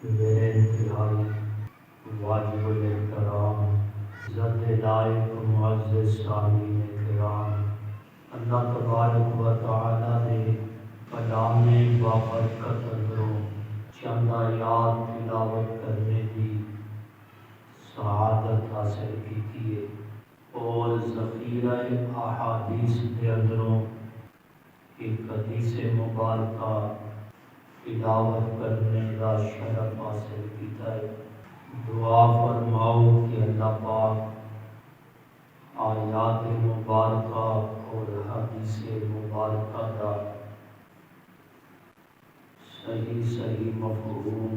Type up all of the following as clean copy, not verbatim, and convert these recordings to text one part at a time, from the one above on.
میرے انتہائی واجب الاحترام عزت لائق معزز سامعین کرام، اللہ تبارک و تعالی نے کلام بابرکت اندروں چند آیات تلاوت کرنے کی سعادت حاصل کی ہے اور ذخیرہ احادیث کے اندروں ایک حدیث مبارکہ تلاوت کرنے کا شرف حاصل کیتا ہے۔ دعا فرماؤ کہ اللہ پاک آیات مبارکہ اور حدیث مبارکہ کا صحیح مفہوم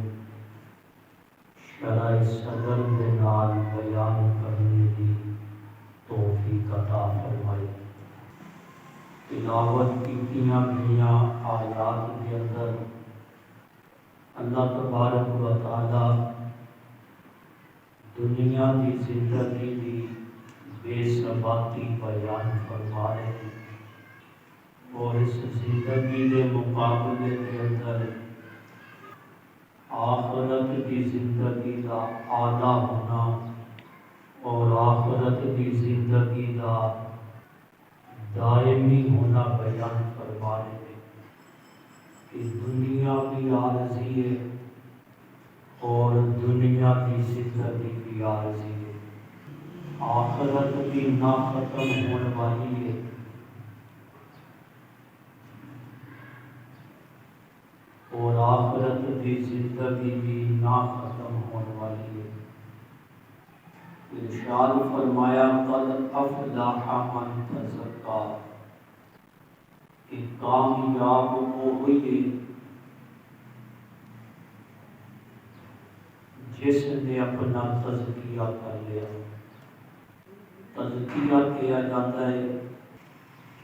شرح صدر کے نال بیان کرنے کی توفیق عطا فرمائے۔ تلاوت کیتیاں گئیاں آیات کے اندر اللہ تبارک و تعالی دنیا کی زندگی کی بے ثباتی بیان فرما رہے ہیں اور اس زندگی کے مقابلے کے اندر آخرت کی زندگی کا اعلیٰ ہونا اور آخرت کی زندگی کا دائمی ہونا بیان فرما رہے ہیں کہ دنیا بھی عارضی ہے اور دنیا کی زندگی بھی عارضی ہے، آخرت بھی نہ ختم ہونے والی ہے اور آخرت کی زندگی بھی نہ ختم ہونے والی ہے۔ ارشاد فرمایا قد افلح من تزکا، کہ کامیاب وہ ہوئی ہے جس نے اپنا تزکیہ کر لیا۔ تزکیہ کیا جاتا ہے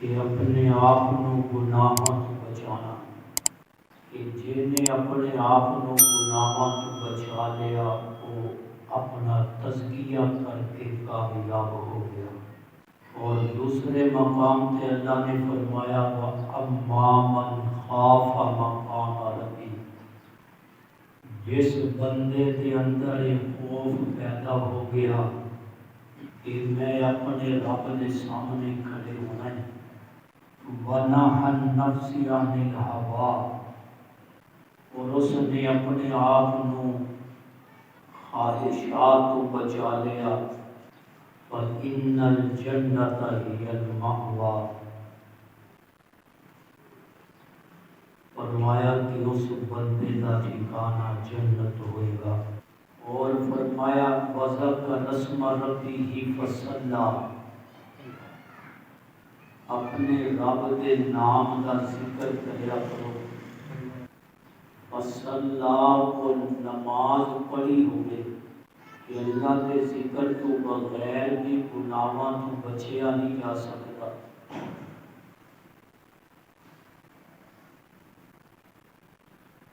کہ اپنے آپ کو گناہوں سے بچانا، کہ جن نے اپنے آپ کو گناہوں سے بچا لیا وہ اپنا تزکیہ کر کے کامیاب ہو گیا۔ اور دوسرے مقام پہ اللہ نے فرمایا وَأَمَّا مَنْ خَافَ مَقَامَ رَبِّهِ، جس بندے کے اندر ایک خوف پیدا ہو گیا کہ میں اپنے رب کے سامنے کھڑے ہونا ہے، وَنَهَى النَّفْسَ عَنِ الْهَوَىٰ، اور اس نے اپنے آپ کو خواہشات کو بچا لیا، فَإِنَّ الْجَنَّةَ هِيَ الْمَأْوَىٰ، فرمایا کہ اس بندے کا ٹھکانہ جنت ہوئے گا۔ اور فرمایا وَذَكَرَ اسْمَ رَبِّهِ فَصَلَّىٰ، اپنے رب کے نام کا ذکر کریا کرو، فَصَلَّىٰ، کو نماز پڑھی ہوئے کہ اللہ کے ذکر تو بغیر بھی گناہوں تو بچیا نہیں جا سکتا،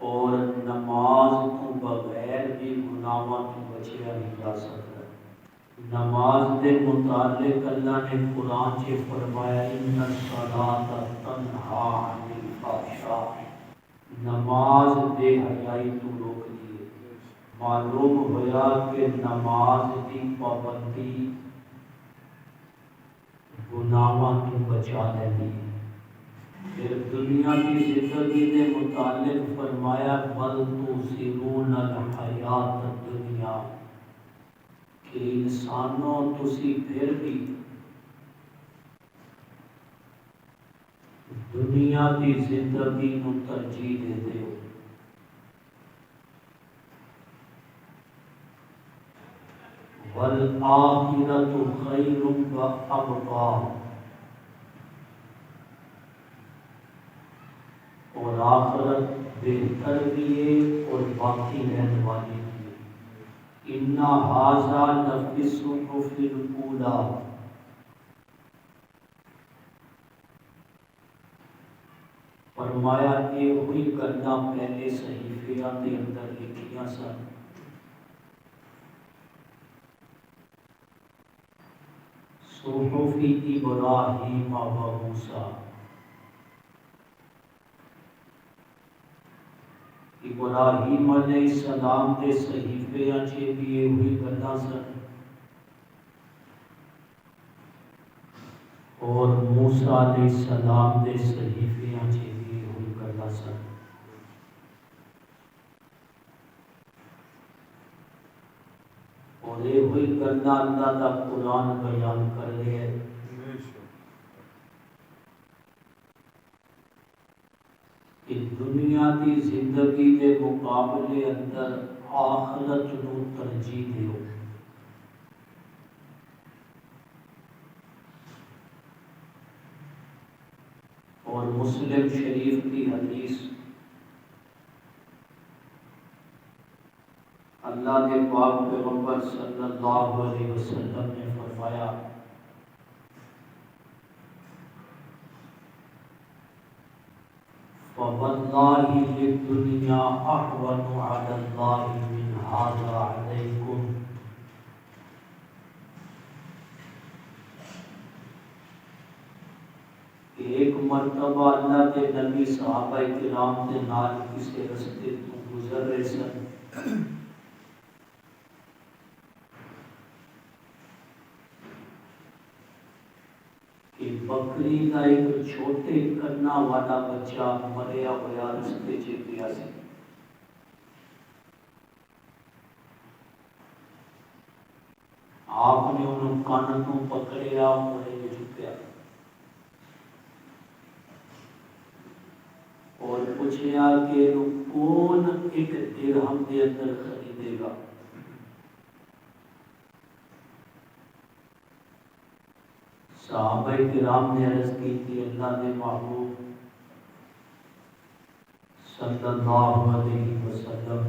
اور نماز تو بغیر بھی گناہوں تو بچیا نہیں جا سکتا۔ نماز کے متعلق اللہ نے قرآن سے فرمایا ان الصلاۃ تنہی عن الفحشاء، نماز بے حیائی تو روک دی۔ معلوم ہوا کہ نماز کی پابندی گناہوں تو بچا لیتی ہے۔ پھر دنیا کی زندگی کے متعلق فرمایا بل تؤثرون الحیات الدنیا، کہ انسانوں تسی پھر بھی دنیا کی زندگی کو ترجیح دیتے ہو۔ والآخرۃ خیر وابقیٰ، اور آخرت بہتر بھی ہے اور باقی رہنے والی بھی ہے۔ ان ھذا لفی الصحف الاولیٰ، فرمایا یہ ہوئی گلاں پہلے صحیفیاں کے اندر لکھیاں سن۔ صحف ابراہیم و موسیٰ، ابراہیم علیہ السلام کے صحیفے چ بھی یہ گلاں سن اور موسیٰ علیہ السلام کے صحیفے چ بھی یہ گلاں سن. اور یہ ہوئی گلاں اللہ کا قرآن بیان کر رہے ہیں کہ دنیا کی زندگی کے مقابلے اندر آخرت نو ترجیح دیو. اور مسلم شریف کی حدیث اللہ کے پاک پیغمبر صلی اللہ علیہ وسلم نے فرمایا فواللہ للدنیا احون علی اللہ من ھذا علیکم. ایک مرتبہ اللہ کے نبی صحابہ کرام کے نال کسی رستے تو گزر رہے سن. کہ بکری کا ایک چھوٹے کنا والا بچہ مریا ہوا رستے چ پیا سی. آپ نے انہوں کن تو پکڑیا مرے چکیا اور پوچھیا کہ کون ایک درہم کے اندر خریدے گا. صحابہ کرام نے عرض کی کہ اللہ کے محبوب صلی اللہ علیہ وسلم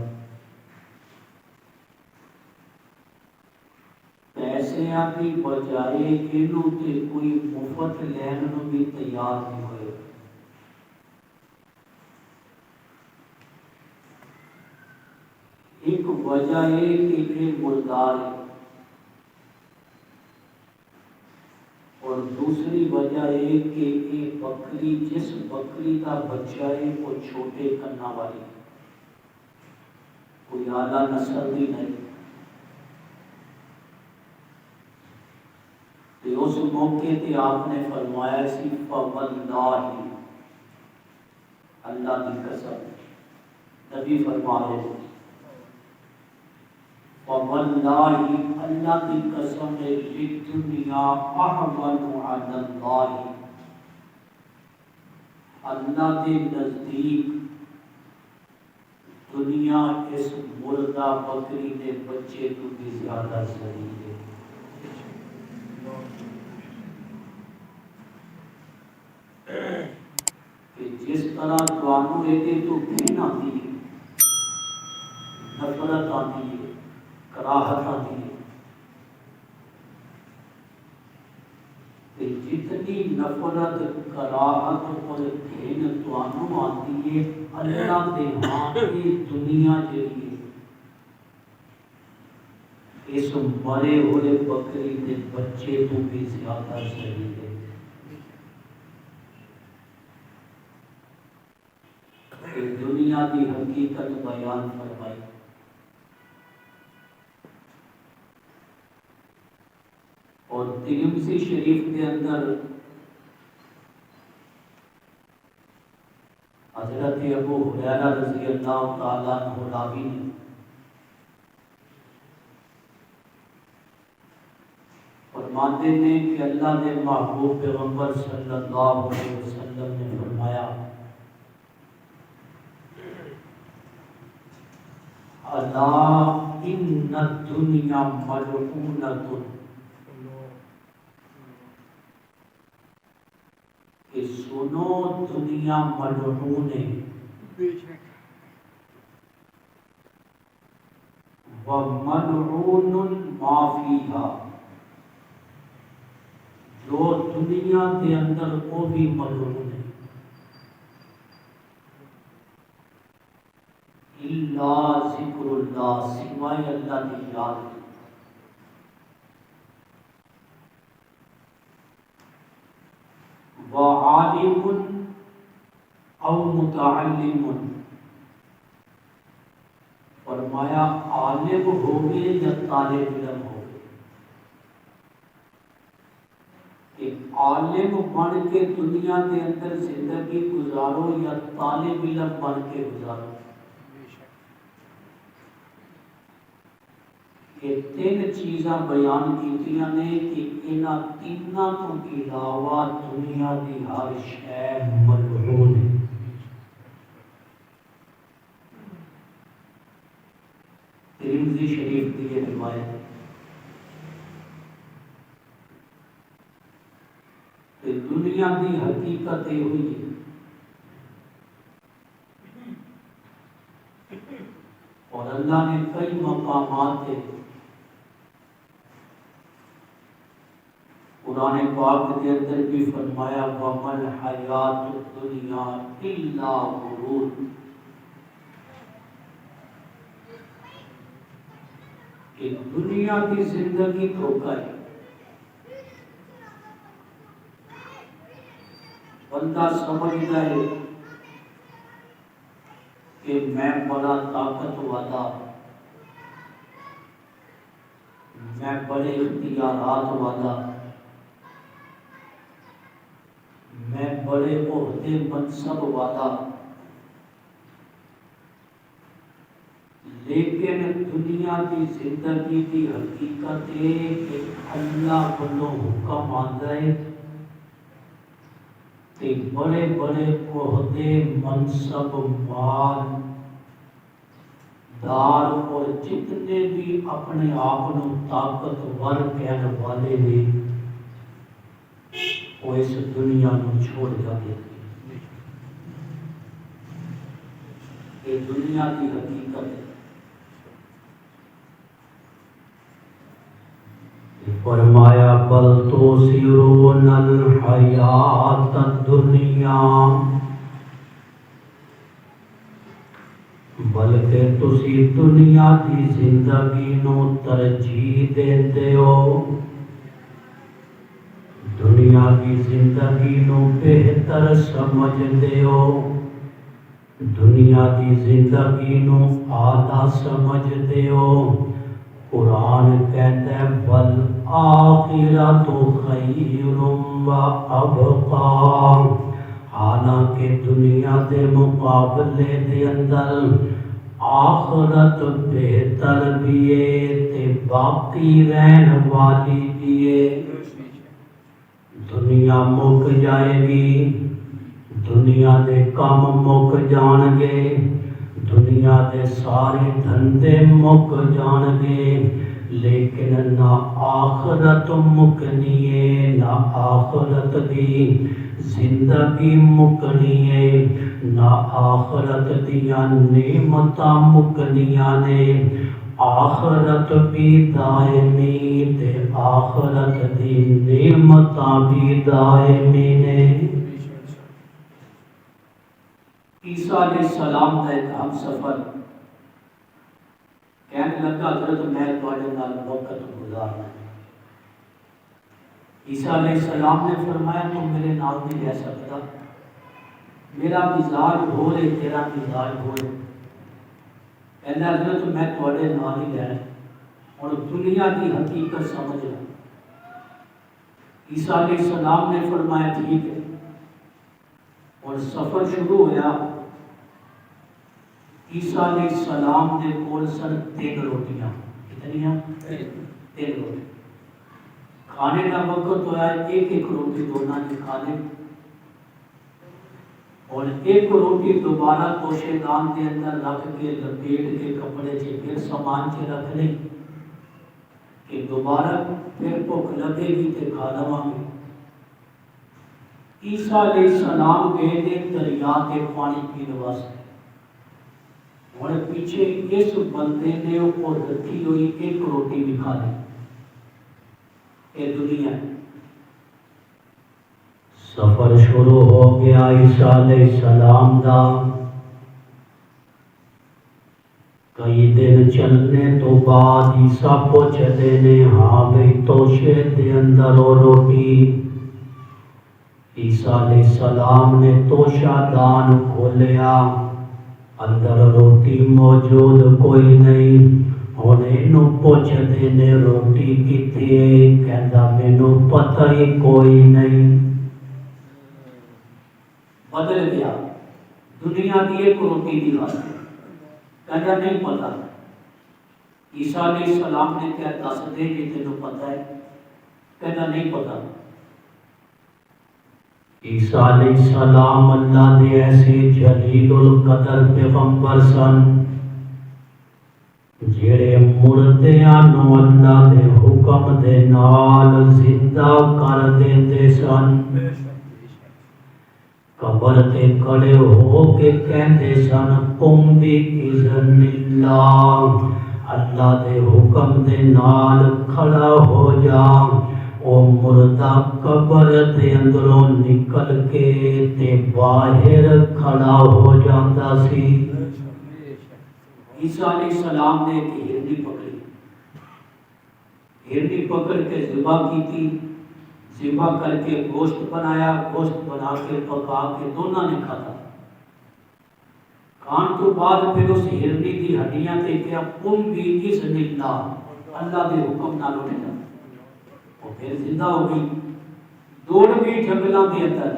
پیسے کی بجائے انہوں تے کوئی مفت لین نو بھی تیار نہیں ہوئے. ایک وجہ ہے کہ یہ مردار ہے اور دوسری وجہ ہے کہ یہ بکری جس بکری کا بچہ ہے وہ چھوٹے کنا والی کوئی اعلیٰ نسل بھی نہیں. تو اس موقع پہ آپ نے فرمایا سی فواللہ اللہ کی قسم. نبی فرما رہے فواللہ اللہ کی قسم للدنیا احون علی اللہ. اللہ کے نزدیک دنیا اس مردہ بکری کے بچے کو بھی زیادہ صحیح ہے. کہ جس طرح توانو ایتے تو گھن آتی ہے نفرت آتی ہے کراہت آتی ہے کہ جتنی نفرت کراہت اور گھن توانو آتی ہے اللہ کے ہاں کی دنیا جڑی ہے اس مرے ہوئے بکری کے بچے تو بھی زیادہ صحیح ہے. کہ دنیا کی حقیقت بیان فرمائی. اور ترمذی شریف کے اندر حضرت ابو ہریرہ رضی اللہ تعالیٰ عنہ راوی نے فرماتے ہیں کہ اللہ کے محبوب پیغمبر صلی اللہ علیہ وسلم نے فرمایا الا ان الدنیا ملعونۃ. کہ سنو دنیا ملعون ہے وملعون ما فیہا. جو دنیا کے اندر وہ بھی ملعون ہے الا ذکر اللہ سوائے اللہ کی یاد. وعالم او متعلم فرمایا عالم ہوگے یا طالب علم ہوگے؟ کہ عالم بن کے دنیا کے اندر زندگی گزارو یا طالب علم بن کے گزارو؟ کہ تین چیزاں بیان کیتیاں نے کہ انہاں تیناں تو علاوہ دنیا دی ہر شے ملعون ہے۔ ترمذی شریف کی یہ روایت ہے کہ دنیا کی حقیقت یہ ہوئی ہے اور اللہ نے کئی مقامات ہے قرآن پاک کے اندر بھی فرمایا وَمَا الْحَيَاةُ الدُّنْيَا إِلَّا غُرُورٌ، کہ دنیا کی زندگی دھوکہ ہے۔ بندہ سمجھتا ہے کہ میں بڑا طاقت والا، میں بڑے اختیارات والا، میں بڑے عہدے منصب والا، لیکن دنیا کی زندگی کی حقیقت ہے کہ اللہ بلو حکم آتا ہے کہ بڑے بڑے عہدے منصب مال دار اور جتنے بھی اپنے آپ طاقتور کہنے والے نے وہ اس دنیا کو چھوڑ جاتے ہیں۔ یہ دنیا کی حقیقت ہے۔ فرمایا بل تؤثرون الحیات الدنیا، بلکہ تسی دنیا کی زندگی نو ترجیح دیندے ہو، دنیا کی زندگی نو بہتر سمجھدے ہو، دنیا کی زندگی نو اعلیٰ سمجھدے ہو۔ قرآن کہتا ہے وَالْآخِرَةُ خَيْرٌ وَأَبْقَىٰ، حالانکہ دنیا دے مقابلے دے اندر آخرت بہتر بھی ہے تے باقی رہن والی بھی ہے۔ دنیا مک جائے گی، دنیا دے کام مک جان گے، دنیا دے سارے دھندے مک جان گے، لیکن نہ آخرت مکنی ہے، نہ آخرت دی زندگی مکنی ہے، نہ آخرت دیا نعمتاں مکنیاں نے۔ آخرت بھی دائمی تے آخرت دی نعمتاں بھی دائمی نے۔ عیسیٰ علیہ السلام کا ایک ہم سفر کہنے لگا حضرت میں تواڈے نال وقت گزارنا ہے۔ عیسیٰ علیہ السلام نے فرمایا تم میرے نال نہیں رہ سکتا، میرا مزاج ہو رہے تیرا مزاج ہو رہے۔ کہنا حضرت میں تواڈے نال ہی رہنا اور دنیا کی حقیقت سمجھ لوں۔ عیسیٰ علیہ السلام نے فرمایا ٹھیک ہے، اور سفر شروع ہوا۔ عیسیٰ علیہ السلام نے کول سن 3 روٹیاں، کتنیاں؟ 3 روٹی۔ کھانے کا وقت ہوا، ایک ایک روٹی دونوں نے کھانے، اور ایک روٹی دوبارہ توشے دان کے اندر رکھ کے لپیٹ کے کپڑے سے پھر سامان سے رکھ لیں کہ دوبارہ پھر بھوک لگے گی تو کھا لواں گے۔ عیسیٰ علیہ السلام گئے نے دریا کے پانی پینے واسطے، اور پیچھے اس بندے نے وہ رکھی ہوئی ایک روٹی بھی کھا لی۔ یہ دنیا ہے۔ سفر شروع ہو گیا عیسیٰ علیہ السلام دا۔ کئی دن چلنے تو بعد عیسیٰ پوچھتے نے ہاں بھئی توشے دے اندر وہ روٹی۔ عیسیٰ علیہ السلام نے توشہ دان کھولیا، اندر روٹی موجود کوئی نہیں، ہن اینوں پوچھدے نے روٹی کتھے ہے، کہندا مینوں پتہ ہی کوئی نہیں۔ بدل گیا دنیا کی ایک روٹی دی خاطر، کہندا نہیں پتہ۔ عیسیٰ علیہ السلام نے کہا دس دے جی تینوں پتہ ہے، کہندا نہیں پتہ۔ عیسیٰ علیہ السلام اللہ دے ایسے جلیل القدر پیغمبر سن جڑے مردیاں نو اللہ دے حکم دے نال زندہ کر دیندے سن۔ قبر تے کھڑے ہو کے کہندے سن قم بِإِذْنِ اللہ، اللہ دے حکم دے نال کھڑا ہو جا۔ او مردہ قبر دے اندروں نکل کے تے باہر کھڑا ہو جاندا سی۔ عیسیٰ علیہ السلام نے ایک ہرنی پکڑی، ہرنی پکڑ کے ذبح کی تھی، ذبح کر کے گوشت بنایا، گوشت بنا کے پکا کے دونوں نے کھاتا۔ کھان تو بعد پھر اس ہرنی دی ہڈیاں تے کیا قم بِإِذْنِ اللہ، اللہ دے حکم نال اٹھ جا، وہ پھر زندہ ہو گئی، دوڑ گئی جنگلاں دے اندر۔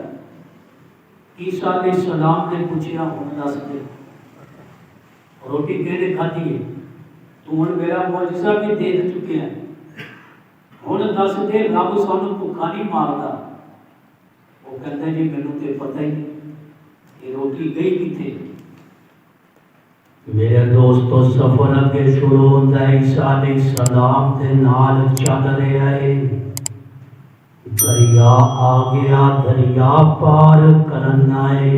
عیسیٰ علیہ السلام نے پوچھا ہن دس دے روٹی کہنے کھاتی ہے، تو ہن میرا معجزہ بھی دیکھ چکے ہیں، ہن دس دے رب سانوں بھوکا نہیں ماردا۔ وہ کہندا جی مینوں تے پتہ ہی نہیں کہ روٹی گئی کتھے۔ میرے دوستو سفر اگے شروع ہوندا ہے، عیسیٰ علیہ السلام دے نال چل رہا ہے، دریا آ گیا، دریا پار کرنا ہے۔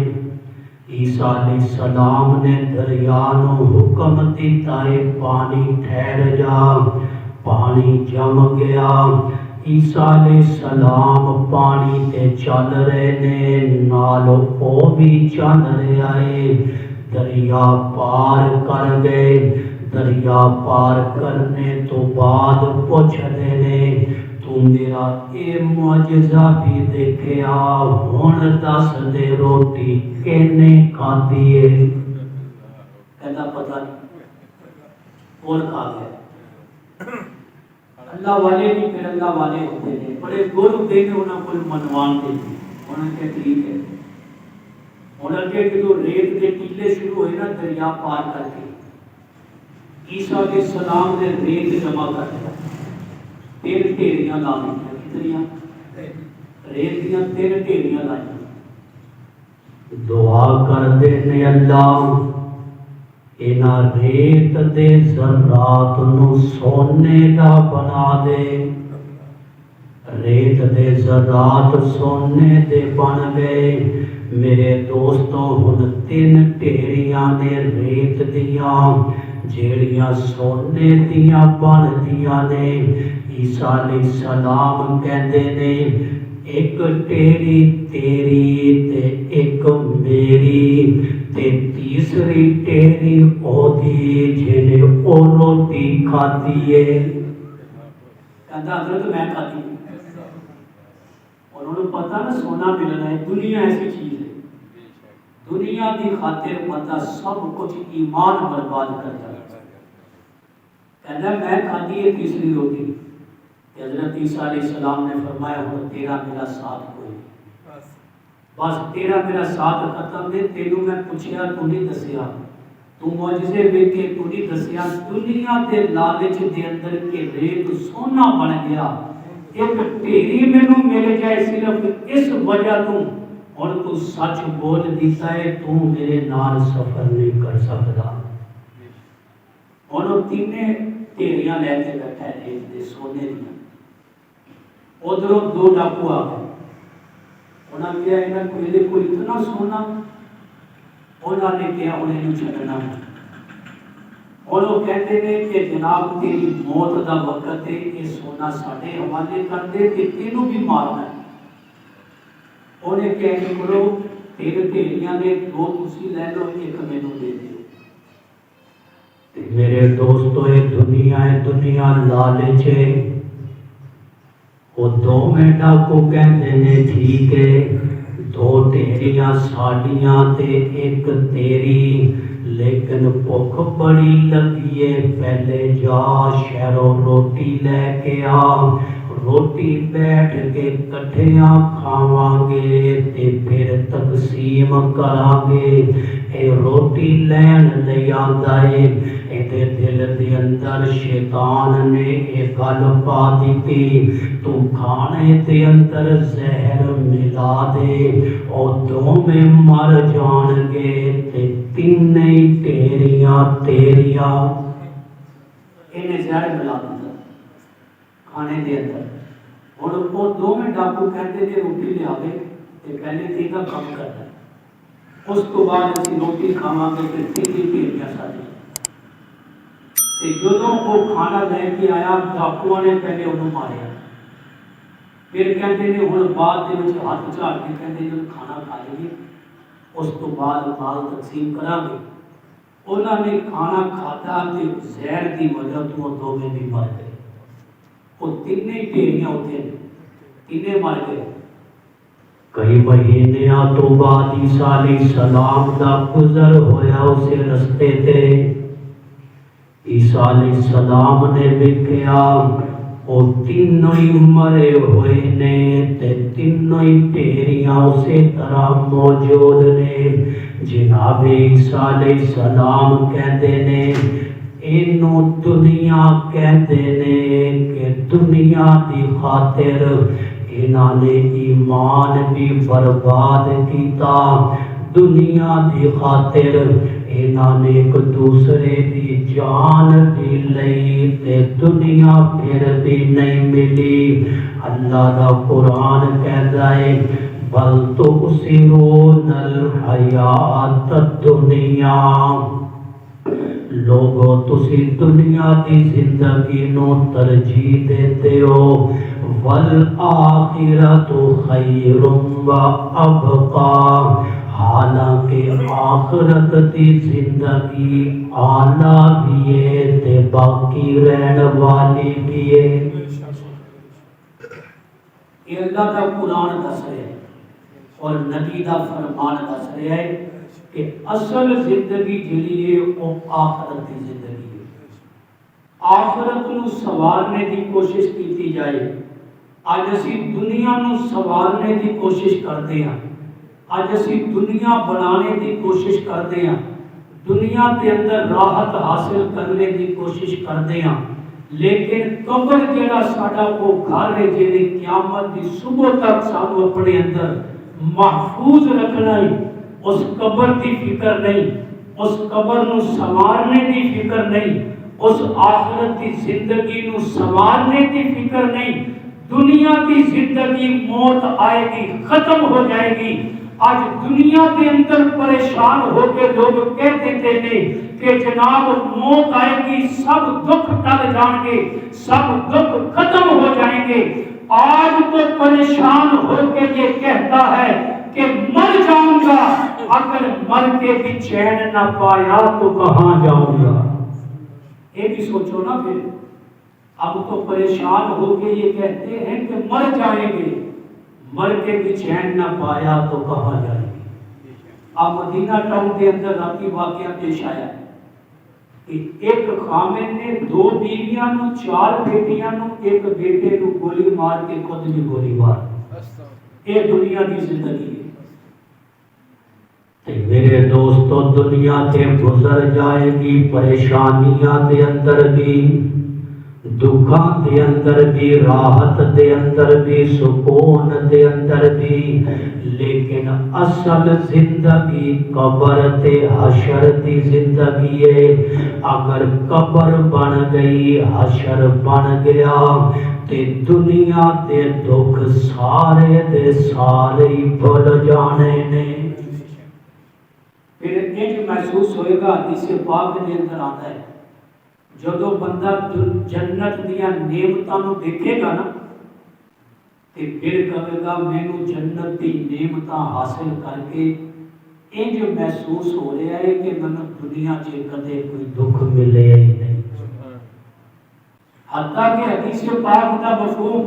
عیسیٰ علیہ السلام نے دریا نو حکم دیتا ہے پانی ٹھہر جا، پانی جم گیا۔ عیسیٰ علیہ السلام پانی تے چل رہے نے، نال او بھی چل رہا ہے، دریا پار کر گئے۔ دریا پار کرنے تو بعد پوچھدے نے تو میرا اے معجزہ بھی دیکھیا، ہن دس دے روٹی کینے کھادی ہے؟ کہندا پتہ نہیں، کون کھا گیا۔ اللہ والے بھی پھر اللہ والے ہوتے ہیں، بڑے گر ہوتے ہیں، انہوں کو منوان دے دی، انہوں نے کہا ٹھیک ہے۔ انہوں نے کہ جو ریت کے ٹیلے شروع ہوئے نا دریا پار کر کے، عیسیٰ علیہ السلام نے ریت جمع کر دیا، تین ڈھیریاں لا دیا، کتنیاں ریت دیاں تین ڈھیریاں لائیں۔ دعا کر دے نے اللہ اینا ریت دے ذرات نو سونے دا بنا دے۔ ریت دے ذرات سونے دے بن گئے۔ میرے دوستوں ہن تین ڈھیریاں نے ریت دیاں جیڑیاں سونے دیاں بن دیاں نے۔ عیسیٰ علیہ السلام کہندے نے ایک ڈھیری تیری تے ایک میری تے تیسری ڈھیری او دی جنے او روٹی کھاتی ہے۔ کہندا حضرت میں کھاتی ہوں۔ انہوں نے پتا نا سونا ملنا ہے، دنیا ایسی چیز ہے، دنیا کی خاطر بندہ سب کچھ ایمان برباد کرتا ہے۔ کہنا میں کھاتی ہے تیسری روٹی، حضرت عیسیٰ علیہ السلام نے فرمایا ہوں تیرا میرا ساتھ کوئی، بس تیرا میرا ساتھ ختم ہے۔ تینوں میں پوچھیا تو نہیں دسیا، تو معجزے ویکھ کے تو نہیں دسیا، دنیا دے لالچ دے اندر کے ریت سونا بن گیا۔ ایک ڈھیری مینوں مل جائے صرف اس وجہ تو، اور تو سچ بول دیتا ہے تو میرے نال سفر نہیں کر سکتا۔ اور تینے ڈھیریاں لے کے بیٹھا ہے ریت دے سونے دیاں۔ ادھروں دو ڈاکو آ گئے، انہاں نے کہا انہاں کو اتنا سونا، انہاں نے کہا انہیں چھڈنا ہے۔ اور وہ کہتے ہیں کہ جناب تیری موت دا وقت ہے، یہ سونا ساڈے حوالے کر دے کہ تینوں بھی مارنا ہے۔ انہیں کہہ کے کرو تین ڈھیریاں نے دو تسی لے لو، ایک مینوں دے دیو۔ میرے دوستو یہ دنیا لالچ ہے۔ وہ دو منٹا کو کہتے ہیں ٹھیک ہے، دو ڈھیریاں ساڈیاں تے ایک تیری، لیکن بھوک بڑی لگی ہے، پہلے جا شہروں روٹی لے کے آ، روٹی بیٹھ کے کٹھیاں کھاواں گے تے پھر تقسیم کران گے۔ اے روٹی لین لئی آندا ہے، اے دل دے اندر شیطان نے اے گل پا دتی، تو کھانے دے اندر زہر ملا دے، او دوویں مر جان گے تے تینیں ٹیریاں تیریاں۔ انہیں زہر ملا دتا کھانے دے اندر۔ ہن وہ دوویں ڈاکو کہندے نے روٹی لیا کے تے پہلے تھی کا کم کرنا، اس تو بعد اسی روٹی کھاواں گے تے تینیں ٹیریاں ساڈیاں۔ تے جدوں وہ کھانا لے کے آیا ڈاکوؤں نے پہلے انہوں ماریا، پھر کہتے ہیں ہن بعد دے وچ ہاتھ جھاڑ کے کہتے ہیں جب کھانا کھا لئے اس تو بعد مال تقسیم کریں گے۔ انہوں نے کھانا کھاتا تے زہر دی وجہ تو دوویں بھی مر گئے، وہ تینیں ٹیریاں ہوتے ہیں، تینیں مر گئے۔ کئی مہینیاں تو بعد عیسیٰ علیہ السلام دا گزر ہویا اسے رستے تے، عیسیٰ علیہ السلام نے ویکھیا وہ تینوں ہی مرے ہوئے نے تے تینوں ہی ٹیریاں اسی طرح موجود نے۔ جناب عیسیٰ علیہ السلام کہتے نے اینو دنیا کہتے نے کہ دنیا دی خاطر انہاں نے ایمان بھی برباد کیتا، دنیا دی خاطر انہاں نے ایک دوسرے دی جان بھی لئی تے دنیا پھر بھی نہیں ملی۔ اللہ دا قرآن کہتا ہے بل تؤثرون الحیات الدنیا، لوگو تسی دنیا دی زندگی نو ترجیح دیتے ہو، والآخرۃ خیر وابقیٰ، حالانکہ آخرت دی زندگی اعلیٰ بھی ہے تے باقی رہن والی بھی ہے۔ یہ اللہ کا قرآن دس رہا ہے اور نبی دا فرمان دس رہا ہے کہ اصل زندگی جلی ہے وہ آخرت کی زندگی ہے۔ آخرت نو سوارنے کی کوشش کی جائے۔ آج اسی دنیا نو سوارنے کی کوشش کرتے ہیں، آج اسی دنیا بنانے کی کوشش کرتے ہیں، دنیا کے اندر راحت حاصل کرنے کی کوشش کرتے ہیں، لیکن قبر جڑا ساڈا وہ گھر ہے جہی قیامت کی صبح تک سانو اپنے اندر محفوظ رکھنا ہے، اس قبر کی فکر نہیں، اس قبر نو سنوارنے کی فکر نہیں، اس آخرت کی زندگی نو سنوارنے کی فکر نہیں۔ دنیا کی زندگی موت آئے گی، ختم ہو جائے گی۔ آج دنیا کے اندر پریشان ہو کے لوگ کہہ دیتے ہیں کہ جناب موت آئے گی، سب دکھ ٹل جائیں گے، سب دکھ ختم ہو جائیں گے۔ آج تو پریشان ہو کے یہ کہتا ہے کہ مر جاؤں گا، اگر مر کے بھی چین نہ پایا تو کہاں جاؤں گا۔ یہ بھی سوچو نا، پھر اب تو پریشان ہو کے یہ کہتے ہیں کہ مر جائیں گے، مر کے بھی چین نہ پایا تو کہاں جائیں گے۔ اب مدینہ ٹاؤن کے اندر راتی واقعہ پیش آیا کہ ایک خامن نے 2 بیویاں نو 4 بیٹیاں نو ایک بیٹے نو گولی مار کے خود بھی گولی مار۔ یہ دنیا کی زندگی ہے۔ میرے دوستو دنیا سے گزر جائے گی، پریشانیاں دے اندر بھی، دکھاں دے اندر بھی، راحت دے اندر بھی، سکون دے اندر بھی، لیکن اصل زندگی قبر تے حشر دی زندگی ہے۔ اگر قبر بن گئی، حشر بن گیا تے دنیا دے دکھ سارے دے سارے بھول جانے نے۔ پھر انج محسوس ہوئے گا، حدیث پاک دے اندر آتا ہے جدو بندہ جنت دیا نعمتاں نو دیکھے گا نا تے پھر کہے گا مینوں جنت دی نعمتاں حاصل کر کے انج محسوس ہو رہا ہے کہ مینوں دنیا چ کدے کوئی دکھ ملے ہی نہیں۔ حتیٰ کہ حدیث پاک کا مفہوم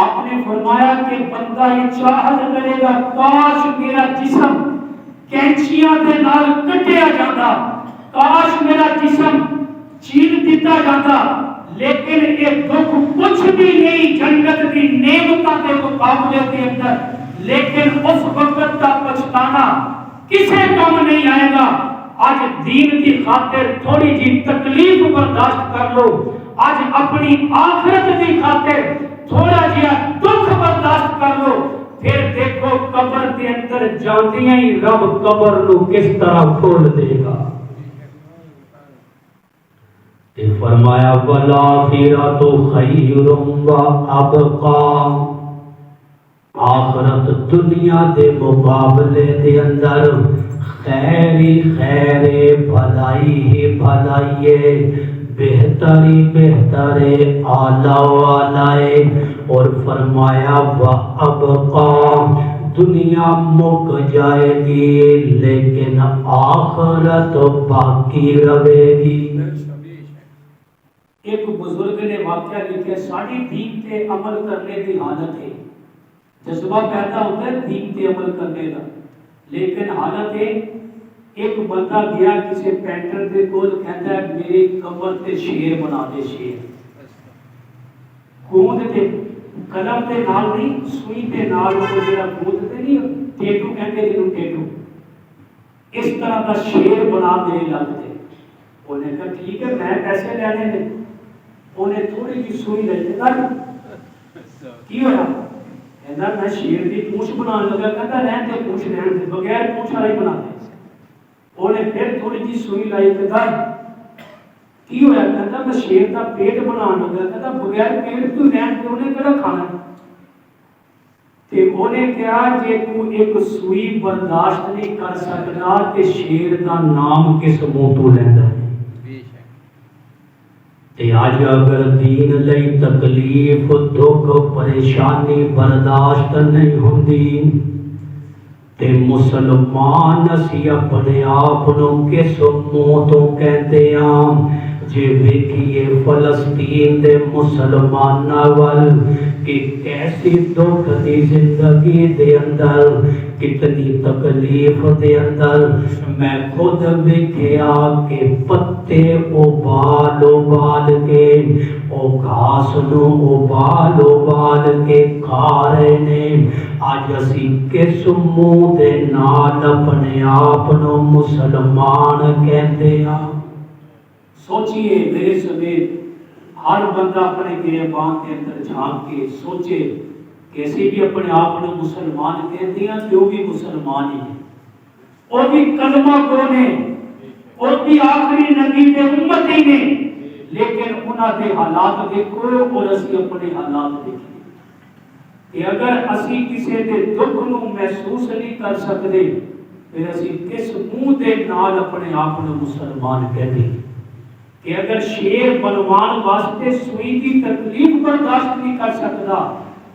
آپ نے فرمایا کہ بندہ یہ چاہت کرے گا کاش میرا جسم کینچیاں دے نال کٹیا جاتا، کاش میرا جسم چیر دیتا جاتا، لیکن یہ دکھ کچھ بھی نہیں جنت کی نعمتوں کے مقابلے کے اندر، لیکن اس وقت کا پچھتانا کسے کم نہیں آئے گا۔ آج دین کی خاطر تھوڑی جی تکلیف برداشت کر لو، آج اپنی آخرت کی خاطر تھوڑا جہا دکھ برداشت کر لو، پھر دیکھو قبر کے اندر جاندیاں ہی رب قبر نو کس طرح کھول دے گا۔ تے فرمایا والآخرۃ خیر و ابقا، آخرت دنیا دے مقابلے دے اندر خیر ہی خیر، بھلائی ہی بھلائی، بہتر ہی بہتر، اعلیٰ و اعلیٰ۔ اور فرمایا وَأَبْقَى، دنیا مک جائے گی لیکن آخرت باقی رہے گی۔ ایک بزرگ نے واقعہ لکھا، ساری دین تے عمل کرنے کی حالت ہے، جذبہ پیدا ہوتا ہے دین تے عمل کرنے کا، لیکن حالت ہے ایک بندہ گیا کسی پینٹر دے کول، کہتا ہے میری قبر تے شیر بنا دے، شیر گوند تے قلم تے نال نہیں، سوئی تے نال وہ جڑا گوند تے نہیں، ٹیٹو کہتے جنوں ٹیٹو، اس طرح کا شیر بنا میرے لگ تے۔ انہیں کہا ٹھیک ہے میں پیسے لینے نے، انہیں تھوڑی جی سوئی لے تے گل کی ہوا، کہتا میں شیر دی پونچھ بنان لگا، کہتا رہن دے پونچھ رہن دے، بغیر پونچھ والی بنا دے۔ انہیں پھر تھوڑی جی سوئی لائی، کہتا کی ہوا، کہتا میں شیر دا پیٹ بنان لگا، کہتا بغیر پیٹ تو رہن دے، انہیں کہڑا کھانا۔ تے انہیں کہا جے تو ایک سوئی برداشت نہیں کر سکتا تے شیر دا نام کس منہ تو لیندا ہے۔ تے آج اگر دین لئی تکلیف دکھ پریشانی برداشت نہیں ہوندی تے مسلمان اسی اپنے آپ نو کس منہ تو کہتے ہیں؟ جے ویکھیے فلسطین دے مسلماناں ول کہ کیسی دکھ دی زندگی دے اندر، کتنی تکلیف دے اندر، میں خود ویکھیا کہ پتے ابال ابال کے، او گھاس نو ابال ابال کے کھا رہے نے۔ آج اسی کس منہ دے نال اپنے آپ نو مسلمان کہتے ہیں؟ سوچئے میرے سمیت ہر بندہ اپنے گریبان کے اندر جھانک کے سوچے کہ اسی بھی اپنے آپ کو مسلمان کہتے ہیں، جو بھی مسلمان ہیں اور بھی کلمہ گو نے اور بھی آخری نبی کے امتی نے، لیکن انہاں دے حالات دیکھو اور اسی اپنے حالات دیکھیں کہ اگر اسی کسی دے دکھ نو محسوس نہیں کر سکتے پھر اسی کس منہ دے نال اپنے آپ کو مسلمان کہتے ہیں؟ کہ اگر شیر بلوان واسطے سوئی کی تکلیف برداشت نہیں کر سکتا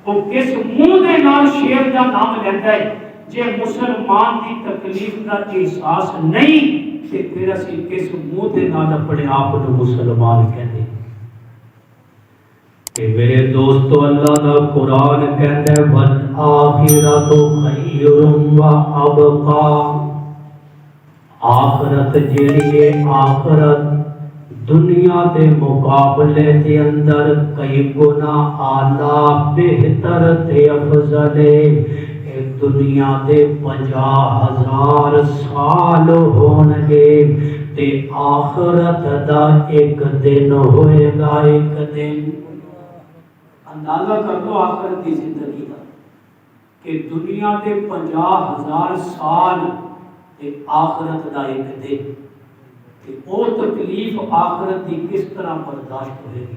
وہ کس منہ دے نال شیر کا نام لیتا ہے؟ جے مسلمان کی تکلیف کا احساس نہیں کہ پھر اسی کس منہ دے نال اپنے آپ کو مسلمان کہتے ہیں؟ کہ میرے دوستو اللہ دا قرآن کہتا ہے والآخرۃ خیر و ابقا، آخرت جیڑی ہے آخرت دنیا دے مقابلے دے اندر کئی گنا اعلیٰ بہتر تے افضل ہے۔ دنیا دے 50,000 سال ہونگے تے آخرت دا ایک دن ہوئے گا، ایک دن۔ اندازہ کر لو آخرت کی زندگی کا کہ دنیا دے 50,000 سال تے آخرت دا ایک دن، وہ تکلیف آخرت کی کس طرح برداشت ہوئے گی؟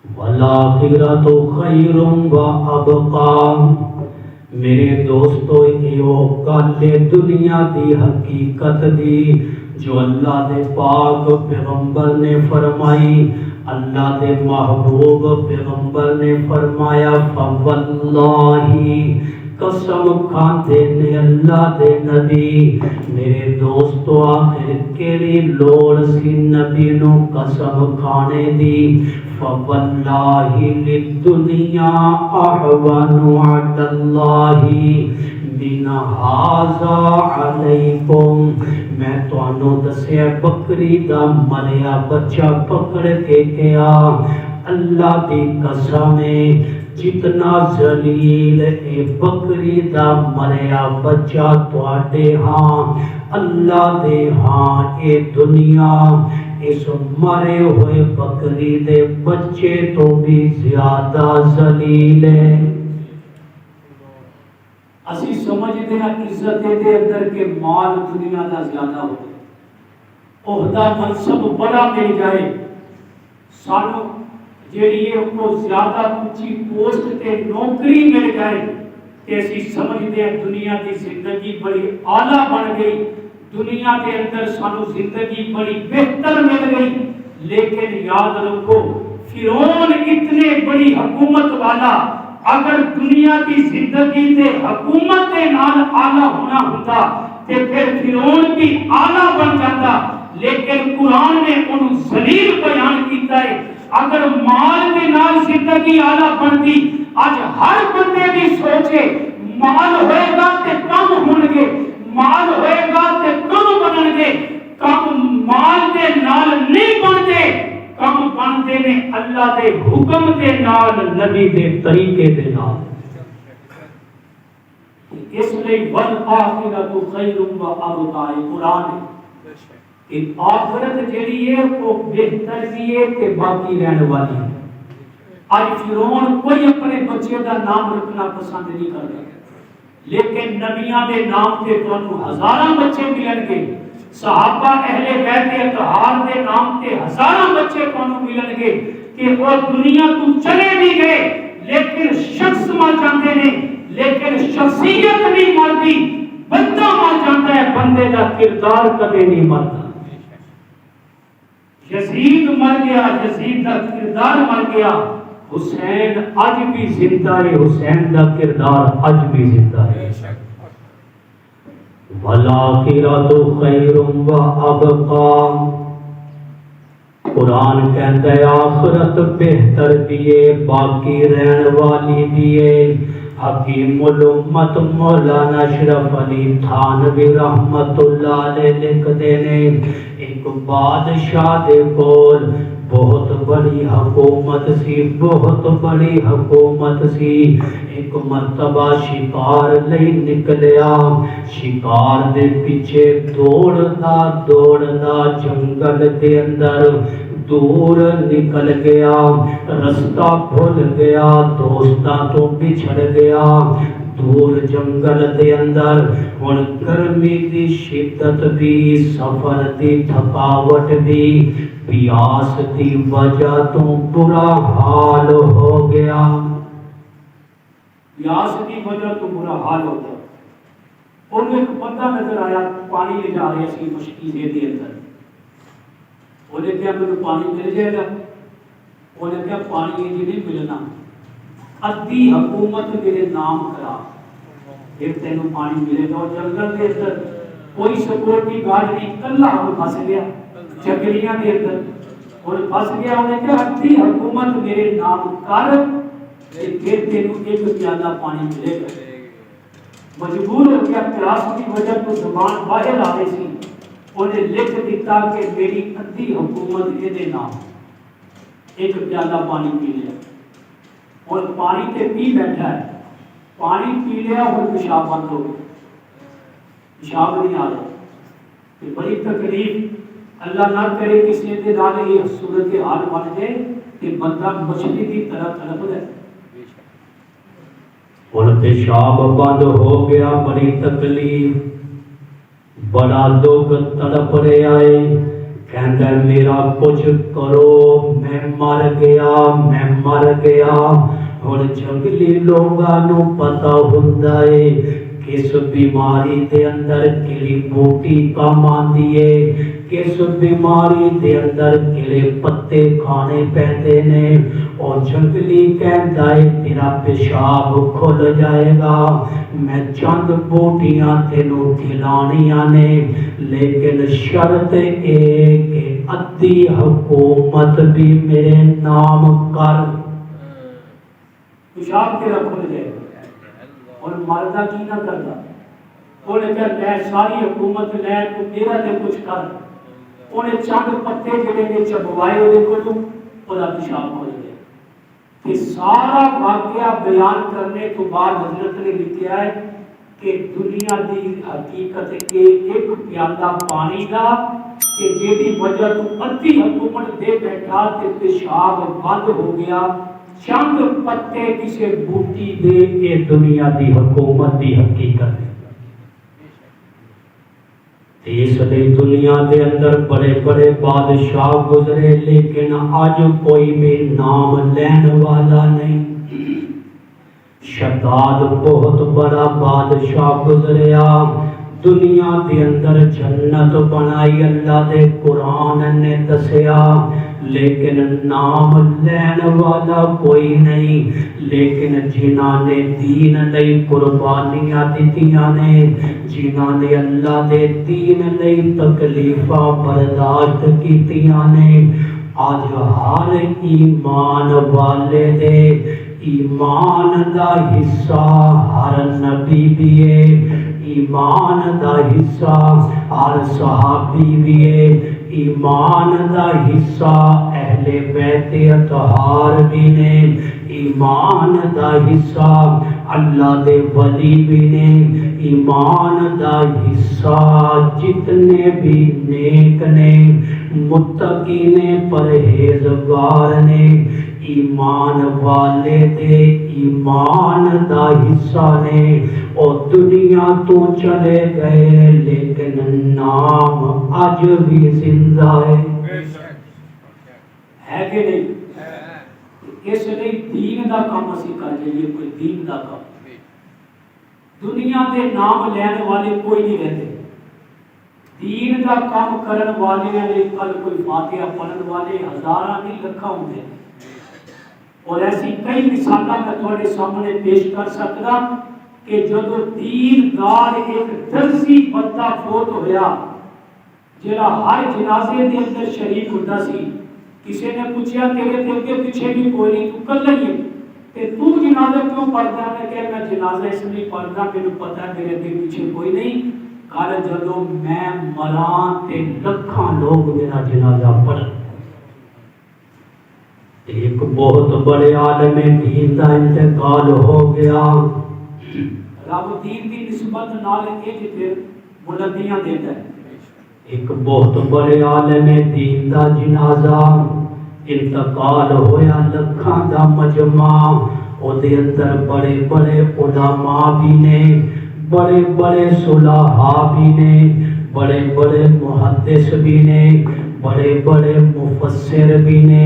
وَالْآخِرَةُ خَيْرٌ وَأَبْقَى، میرے دوستو یہ گل دنیا دی حقیقت دی جو اللہ دے پاک پیغمبر نے فرمائی، اللہ دے محبوب پیغمبر نے فرمایا فَوَاللَّهِ، قسم کھاتے نے اللہ دے نبی۔ میرے دوستو آخر کیڑی لوڑ سی نبی نو قسم کھانے دی؟ فواللہ للدنیا احوان علی اللہ، من ھذا علیکم، میں تانوں دسیا بکری دا مریا بچہ پکڑ کے گیا، اللہ دی قسم ہے جتنا ذلیل اے بکری دا مریا بچہ تواڈے ہاں اللہ دے ہاں اے دنیا اس مرے ہوئے بکری دے بچے تو بھی زیادہ ذلیل ہے۔ اسی سمجھتے ہیں عزت دے اندر کے مال دنیا دا زیادہ ہو، عہدہ منصب بڑا مل جائے، سانو جیڑی کو زیادہ اونچی پوسٹ تے نوکری مل جائے تے اسی سمجھتے ہیں دنیا کی زندگی بڑی اعلیٰ بن گئی، دنیا کے اندر سانو زندگی بڑی بہتر مل گئی۔ لیکن یاد رکھو فرعون اتنے بڑی حکومت والا اگر دنیا کی زندگی تے حکومت کے نال اعلیٰ ہونا ہوتا تے پھر فرعون بھی اعلیٰ بن جاتا، لیکن قرآن نے انہوں ذلیل بیان کیتا ہے۔ اگر مال کے نال زندگی اعلیٰ بنتی، آج ہر بندے کی سوچے مال ہوئے گا تے کم ہون گے، مال ہوئے گا تے کم بنن گے، کم مال دے نال نہیں بنتے، کم بنتے نے اللہ دے حکم دے نال، نبی دے طریقے دے نال۔ اس لئے والآخرۃ خیر و ابقیٰ، قرآن ہے کہ آخرت جیڑی ہے وہ بہتر بھی ہے کہ باقی رہنے والی ہے۔ آج فرعون کوئی اپنے بچے کا نام رکھنا پسند نہیں کرتا، لیکن نبیاں دے نام تے تانوں ہزاراں بچے ملن گے، صحابہ اہل بیت اطہار دے نام تے ہزاراں بچے تانوں ملن گے کہ وہ دنیا تو چلے بھی گئے لیکن شخص مر جاندے نے، لیکن شخصیت نہیں مرتی، بندہ مر جاتا ہے، بندے دا کردار کبھی نہیں مرتا۔ یزید مر گیا، یزید دا کردار مر گیا، حسین اج بھی زندہ ہے، حسین دا کردار اج بھی زندہ ہے۔ والآخرۃ خیر و ابقیٰ، قرآن کہتا ہے آخرت بہتر بھی ہے، باقی رہن والی بھی ہے۔ حکیم الامت مولانا اشرف علی تھانوی رحمت اللہ علیہ لکھتے ہیں ایک بادشاہ دے کول بہت بڑی حکومت سی، بہت بڑی حکومت سی۔ ایک مرتبہ شکار لئی نکلیا، شکار دے پیچھے دوڑدا دوڑدا جنگل دے اندر دور نکل گیا، رستہ بھول گیا، دوستاں تو بچھڑ گیا، دور جنگل دے اندر ہن گرمی دی شدت بھی، سفر دی تھکاوٹ بھی، پیاس دی وجہ تو برا حال ہو گیا، پیاس دی وجہ تو برا حال ہو گیا۔ انہوں ایک بندہ نظر آیا پانی لے جا رہے سی مشکیزے دے اندر، انہیں کیا مجھے پانی مل جائے گا؟ انہیں کیا پانی یہ نہیں ملنا، ادھی حکومت میرے نام کرا پھر تینوں پانی ملے گا۔ اور جنگل کے اندر کوئی سیکورٹی گارڈ نہیں، کلا وہ پھنس گیا جنگلیاں کے اندر، اور پھنس گیا۔ انہیں کیا ادھی حکومت میرے نام کر پھر تینوں ایک پیالہ پانی ملے گا۔ مجبور ہو گیا، پیاس کی وجہ تو زبان باہر آ گئی سی، انہیں لکھ دیتا کہ میری ادھی حکومت یہ نام، ایک پیالہ پانی پی لیا، اور پانی تے پی بیٹھا ہے، پانی پی لیا اور پیشاب بند ہو گیا، پیشاب نہیں آ رہا، یہ بڑی تکلیف۔ اللہ نہ کرے کسی کے نال یہ صورت حال بن جائے کہ بندہ مچھلی کی طرح تڑپ جائے، اور پیشاب بند ہو گیا، بڑی تکلیف، بڑا لوگ تڑپ رہے آئے، کہندہ میرا کچھ کرو، میں مر گیا، میں مر گیا۔ اور جنگلی لوگاں نو پتہ ہوندا ہے کس بیماری دے اندر کیڑی بوٹی کام آندی ہے، کس بیماری دے اندر کیڑے پتے کھانے پیندے نے۔ اور جنگلی کہندا ہے تیرا پیشاب کھل جائے گا، میں چند بوٹیاں تینوں کھلانیاں نے، لیکن شرط اے کہ ادھی حکومت بھی میرے نام کر، پیشاب تیرا کھل جائے گا۔ اور مردہ کی نہ کرتا انہیں کہا لے ساری حکومت لے تو میرا دے کچھ کر انہیں چند پتے جڑے نے چبوائے ہوئے کو خدا پیشاب ہو گیا کہ سارا واقعہ بیان کرنے تو بعد حضرت نے لکھا ہے کہ دنیا دی حقیقت کے ایک پیالہ پانی دا کہ جیدی وجہ تو ادھی حکومت دے بیٹھا تے پیشاب بند ہو گیا چند پتے کسے بوٹی دے کے دنیا دی حکومت دی حقیقت ہے اس لیے دنیا دے اندر بڑے بڑے بادشاہ گزرے لیکن آج کوئی بھی نام لین والا نہیں شداد بہت بڑا بادشاہ گزریا دنیا دے اندر جنت بنائی اللہ دے قرآن نے دسیا لیکن نام لین والا کوئی نہیں لیکن جنہاں نے دین لئی قربانیاں دتیاں نے جنہاں نے اللہ دے دین لئی تکلیفاں برداشت کیتیاں نے آج ہر ایمان والے دے ایمان دا حصہ ہر نبی بھی ہے ایمان دا حصہ ہر صحابی بھی ہے ایمان دا حصہ اہل بیت اطہار بھی نے ایمان دا حصہ اللہ دے ولی بھی نے ایمان دا حصہ جتنے بھی نیک نے متقی نے پرہیزگار نے ایمان والے دے ایمان دا حصہ نے اور دنیا تو چلے گئے لیکن نام آج بھی زندہ ہے کہ نہیں اس لیے دین دا کام اسی کر جائیے کوئی دین دا کام دنیا دے نام لین والے کوئی نہیں رہتے دین دا کام کرن والے نے کل کوئی فاتحہ پڑھن والے ہزاراں نہیں لکھاں ہوندے اور ایسی کئی مثالیں میں تھوڑے سامنے پیش کر سکتا کہ جب دین دار ایک درسی بندہ فوت ہویا جڑا ہر جنازے دے اندر شریک ہوتا سی کسی نے پوچھا تیرے تے اگے پیچھے بھی کوئی نہیں تو کل نہیں تے تو جنازہ کیوں پڑھدا ہے کہ میں جنازہ اس لیے پڑھدا مینوں پتہ ہے میرے تے پیچھے کوئی نہیں کل جدوں میں مراں تے لکھاں لوگ میرا جنازہ پڑھ ایک بہت بڑے عالم دین کا انتقال ہو گیا رب دین کی نسبت نال اے پھر بلندیاں دیتا ہے ایک بہت بڑے عالم دین کا جنازہ انتقال ہویا لکھاں دا مجمع او دے اندر بڑے بڑے علماء بھی نے بڑے بڑے صلحاء بھی نے بڑے بڑے محدث بھی نے بڑے بڑے مفسر بھی نے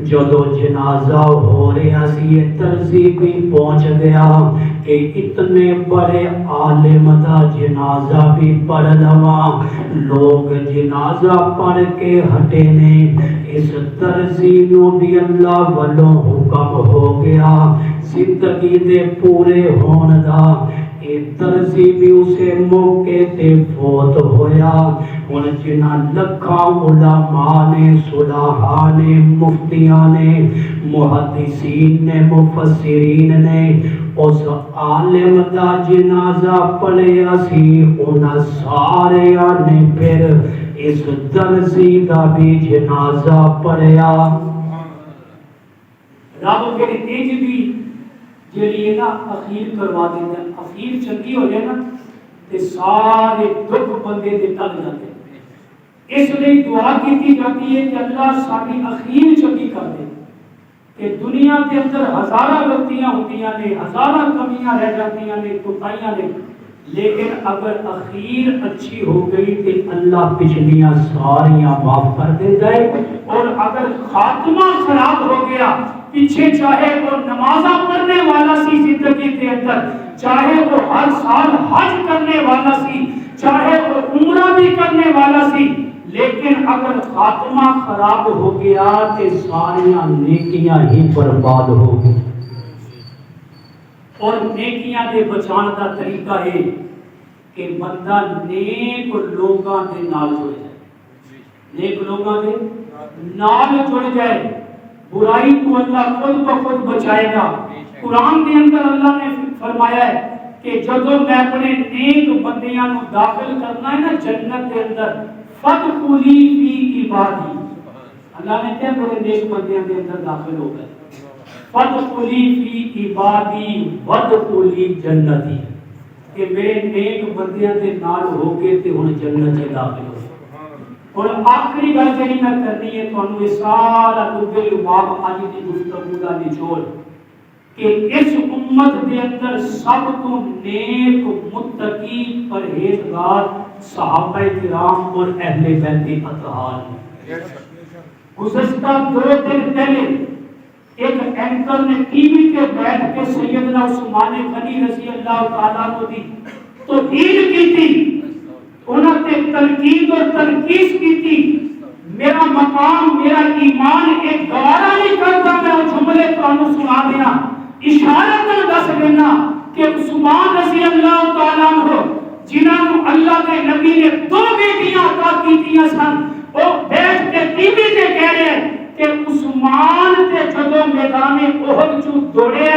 جدو جنازہ ہو رہا سی یہ ترزی بھی پہنچ گیا کہ اتنے بڑے عالم دا جنازہ بھی پڑھ لوا لوگ جنازہ پڑھ کے ہٹے نے اس ترزی نو بھی اللہ والوں حکم ہو گیا زندگی دے پورے ہون دا ترزی بھی اسے موقع تے فوت ہویا ان جنہ لکھاں علماء نے صلحاء نے مفتیاں نے محدثین نے مفسرین نے اس عالم دا جنازہ پڑھیا سی انہاں سارے نے پھر اس ترزی دا بھی جنازہ پڑھیا رب پھر انج بھی جیڑی ہے نا اخیر کروا دیتا ہے اخیر چنگی ہو جائے نا تے سارے دکھ بندے دے ٹل جاتے ہیں اس لیے دعا کی جاتی ہے کہ اللہ ساری اخیر چنگی کر دے کہ دنیا کے اندر ہزارہ غلطیاں ہوتیاں نے ہزارہ کمیاں رہ جاتیاں نے کوتاہیاں نے لیکن اگر اخیر اچھی ہو گئی تو اللہ پچھلیاں ساریاں معاف کر دیتا ہے اور اگر خاتمہ خراب ہو گیا پیچھے چاہے وہ نمازہ پڑھنے والا سی زندگی کے اندر چاہے وہ ہر سال حج کرنے والا سی چاہے وہ عمرہ بھی کرنے والا سی لیکن اگر خاتمہ خراب ہو گیا تو ساریاں نیکیاں ہی برباد ہو گئی اور نیکیاں دے بچان کا طریقہ ہے کہ بندہ نیک لوگاں دے نال جڑ جائے نیک لوگاں دے نال جڑ جائے برائی کو اللہ خود بخود بچائے گا قرآن کے اندر اللہ نے فرمایا ہے کہ جدو میں اپنے نیک بندیاں نو داخل کرنا ہے نا جنت کے اندر، فدخلی فی عبادی، اللہ نے کہا میرے نیک بندیاں کے اندر داخل ہو گئے، فدخلی فی عبادی وادخلی جنتی، کہ میرے نیک بندیاں کے نال ہو کے تے ہن جنت میں داخل ہو۔ اور آخری گل جڑی میں کرنی ہے تانوں یہ سارا دبے لباب اج دی گفتگو دا نچوڑ کہ اس امت دے اندر سب تو نیک متقی پرہیزگار صحابہ کرام اور اہل بیت اطہار ہیں۔ گزشتہ 2 دن پہلے ایک اینکر نے ٹی وی پہ بیٹھ کے سیدنا عثمان غنی رضی اللہ تعالیٰ عنہ دی توہین کی تھی، انہوں نے تنقید اور تنقید کی تھی۔ میرا مقام میرا ایمان ایک گوارا نہیں کرتا، میں وہ جملے تمہیں سنا دینا، اشارتاً دس دینا کہ عثمان رضی اللہ تعالیٰ عنہ جنہوں نے اللہ کے نبی نے 2 بیٹیاں عطا کی تھیں سن، وہ بیٹھ کے ٹی وی سے کہہ رہے ہیں کہ عثمان تے جدو میدان احد چوں دوڑے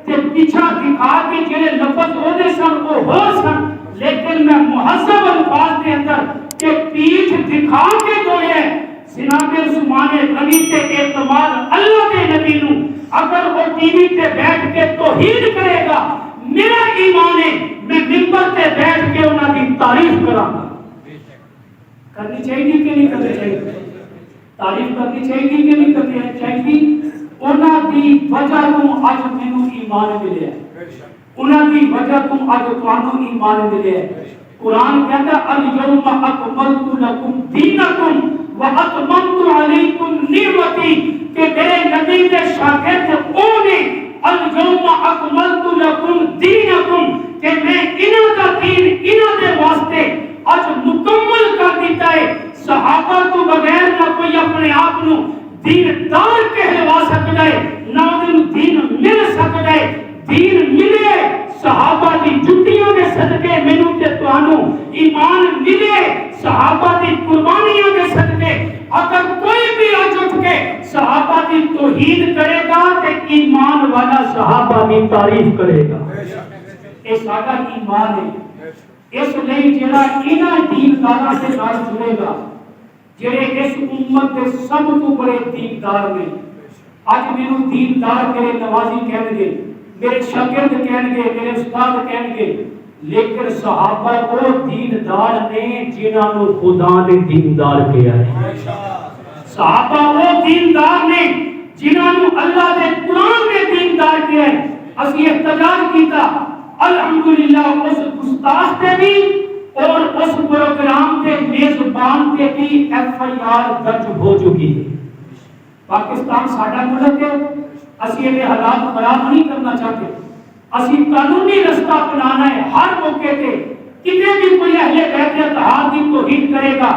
تے پیچھا دکھا کے جڑے لفظ ہونے سن وہ ہو سن، لیکن میں محذب الفاظ کے اندر کہ پیٹھ دکھا کے دوڑے جناب عثمان غنی تے اعتماد اللہ کے نبی نو اگر وہ ٹی وی تے بیٹھ کے توہین کرے گا، میرا ایمان ہے میں منبر تے بیٹھ کے انہاں دی تعریف کراں گا۔ کرنی چاہیے کہ نہیں کرنی چاہیے؟ تعریف کرنی چاہیے کہ نہیں کرنی چاہیے؟ انہاں دی وجہ تو اج مینوں ایمان ملیا ہے، انہاں دی وجہ تو اج تانوں ایمان ملیا ہے۔ قرآن کہتا ہے الیوم اکملت لکم دینکم واتممت علیکم نعمتی، کہ میرے نبی کے شاگرد او نے الیوم اکملت لکم دینکم، کہ میں انہاں دا دین انہاں دے واسطے اج مکمل کر دیتا ہے۔ صحابہ تو بغیر نہ کوئی اپنے آپ نو دیندار کہلوا سکتا ہے، نہ انہوں دین مل سکتا ہے۔ دین ملے صحابہ دی جتیوں کے صدقے مینوں تے تانوں، ایمان ملے صحابہ دی قربانیوں کے صدقے۔ اگر کوئی بھی اج اٹھ کے صحابہ دی توہین کرے گا تے ایمان والا صحابہ دی تعریف کرے گا۔ یہ ساڈا ایمان ہے، اس لیے جڑا انہاں دینداراں دے نال جڑے گا، جڑے اس امت دے سب تو بڑے دیندار نے، اج مینوں دیندار میرے نوازی کہن گے، میرے شاگرد کہن گے، میرے استاد کہن گے، لیکن صحابہ وہ دیندار نے جنہاں نو خدا نے دیندار کیا ہے۔ صحابہ وہ دیندار نے جنہاں نو اللہ دے قرآن نے دیندار کیا ہے۔ اسی احتجاج کیتا الحمدللہ اس گستاخ تے بھی اور اس پروگرام کے میزبان کے بھی ایف آئی آر درج ہو چکی ہے۔ پاکستان ساڈا ملک ہے، اسی یہ حالات خراب نہیں کرنا چاہتے، اسی قانونی رستہ اپنانا ہے۔ ہر موقع تے کتنے بھی کوئی اہل بیت اتحاد کی توہین کرے گا،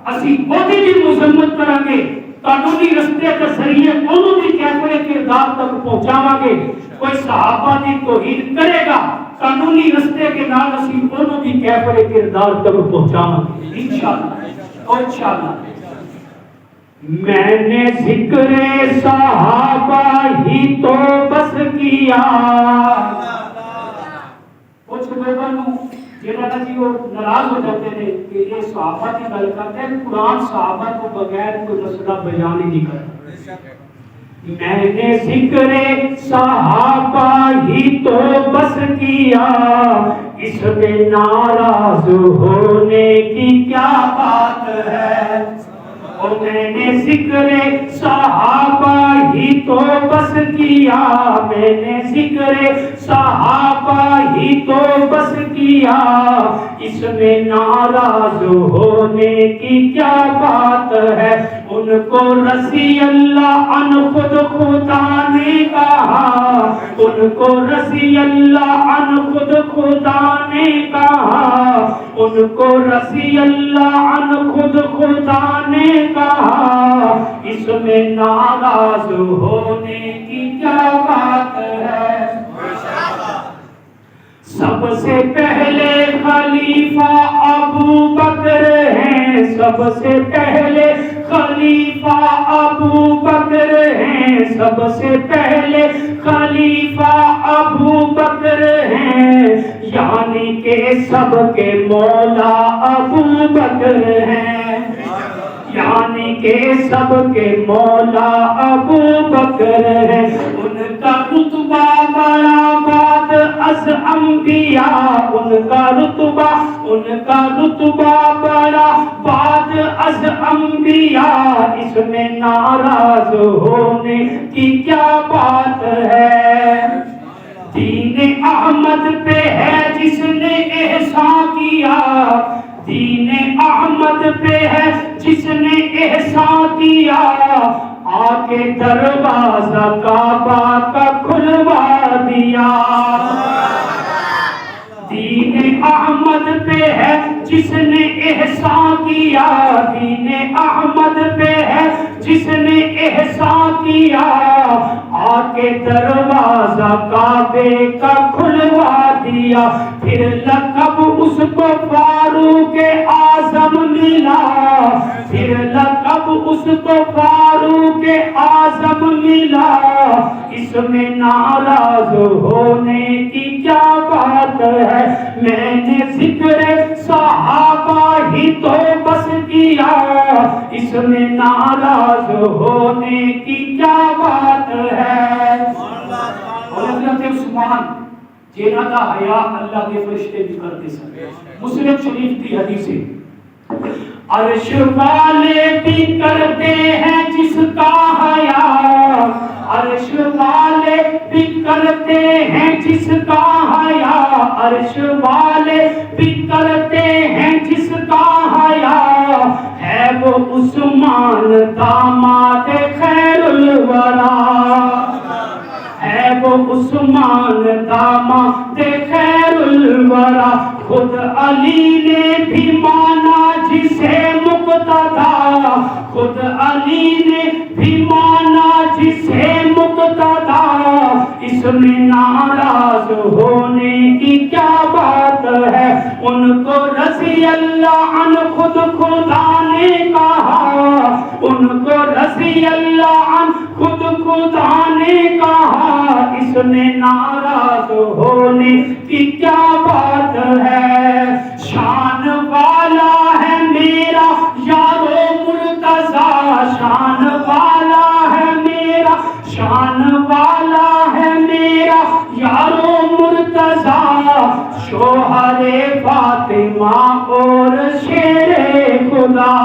اسی وہی بھی مذمت کریں گے، قانونی رستے کے ذریعے انہوں بھی کیفر کردار تک پہنچاواں گے۔ کوئی صحابہ کی توہین کرے گا، قانونی رستے کے نال اسی انہوں بھی کیفر کردار تک پہنچاواں گے انشاءاللہ اور انشاءاللہ۔ میں نے ذکر صحابہ ہی تو بس کیا، کچھ لوگوں جنہاں جی وہ ناراض ہو جاتے ہیں کہ یہ صحابہ کی گل کرتے ہیں، قرآن صحابہ کو بغیر کوئی مسئلہ بیان ہی نہیں کرتا۔ میں نے ذکر صحابہ ہی تو بس کیا، اس میں ناراض ہونے کی کیا بات ہے۔ اور میں نے ذکر صحابہ ہی تو بس کیا، میں نے ذکر صحابہ ہی تو بس کیا، اس میں ناراض ہونے کی کیا بات ہے۔ ان کو رضی اللہ عن خود خدا نے کہا، ان کو رضی اللہ عن خود خدا نے کہا، ان کو رضی اللہ عن خود خدا نے کہا، اس میں ناراض ہونے کی کیا بات ہے۔ سب سے پہلے خلیفہ ابو بکر ہیں، سب سے پہلے خلیفہ ابو بکر ہیں، سب سے پہلے خلیفہ ابو بکر ہیں، یعنی کہ سب کے مولا ابو بکر ہیں، یعنی کہ سب کے مولا ابو بکر ہیں، ان کا رتبہ بڑا بعد از انبیاء، ان کا رتبہ بڑا بعد از انبیاء، اس میں ناراض ہونے کی کیا بات ہے؟ دین احمد پہ ہے جس نے احسان کیا، دین احمد پہ ہے جس نے احسان کیا، آ کے دروازہ کعبہ کا کھلوا دیا۔ دین احمد پہ ہے جس نے احسان کیا، دین احمد پہ ہے جس نے احسان کیا، آ کے دروازہ کعبے کا کھلوا دیا۔ پھر لقب اس کو فاروق اعظم ملا، پھر لقب اس کو فاروق اعظم ملا، اس میں ناراض ہونے کی کیا بات ہے؟ میں نے ذکر صحابہ ہی تو بس کیا، اس میں ناراض ہونے کی کیا بات ہے؟ اور حضرت عثمان جینا دا حیا اللہ کے فرشتے بھی کرتے سن۔ مسلم شریف کی حدیث ہے، عرش والے بھی کرتے ہیں جس کا حیا، عرش والے بھی کرتے ہیں جس کا حیا، عرش والے بھی کرتے ہیں جس کا حیا، ہے وہ عثمان داماد خیر الورا، ہے وہ عثمان داماد خیر الورا، خود علی نے بھی مانا جسے مقتدا، خود علی نے بھی مانا جسے مقتدا، اس میں ناراض ہونے کی کیا بات ہے؟ ان کو رضی اللہ عنہ خود خدا نے کہا، ان کو رضی اللہ عنہ خود خدا نے کہا، اس میں ناراض ہونے کی کیا بات ہے؟ شان والا ہے میرا یارو مرتضیٰ، شان والا ہے میرا، شان والا ہے میرا یارو مرتضیٰ، شوہر فاطمہ اور شیر خدا،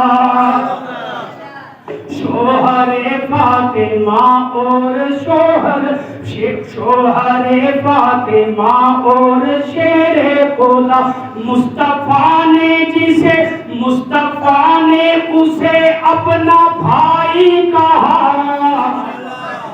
شوہر فاطمہ اور شوہر فاطمہ اور شیر خدا، مصطفیٰ نے جسے، مصطفیٰ نے اسے اپنا بھائی کہا،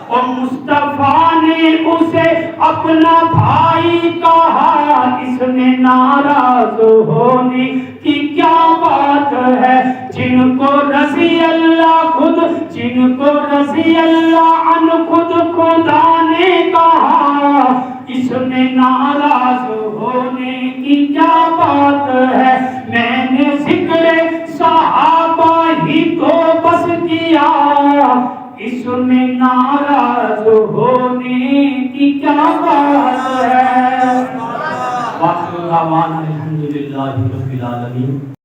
اور مصطفیٰ نے اسے اپنا بھائی کہا، اس میں ناراض ہونے کی کیا بات ہے؟ جن کو رضی اللہ خود، جن کو رضی اللہ عنہ خود خدا نے کہا، اس میں ناراض ہونے کی کیا بات ہے؟ میں نے ذکر صحابہ ہی تو بس کیا، اس میں ناراض ہونے کی کیا بات ہے؟ وآخر دعوانا الحمدللہ رب العالمین۔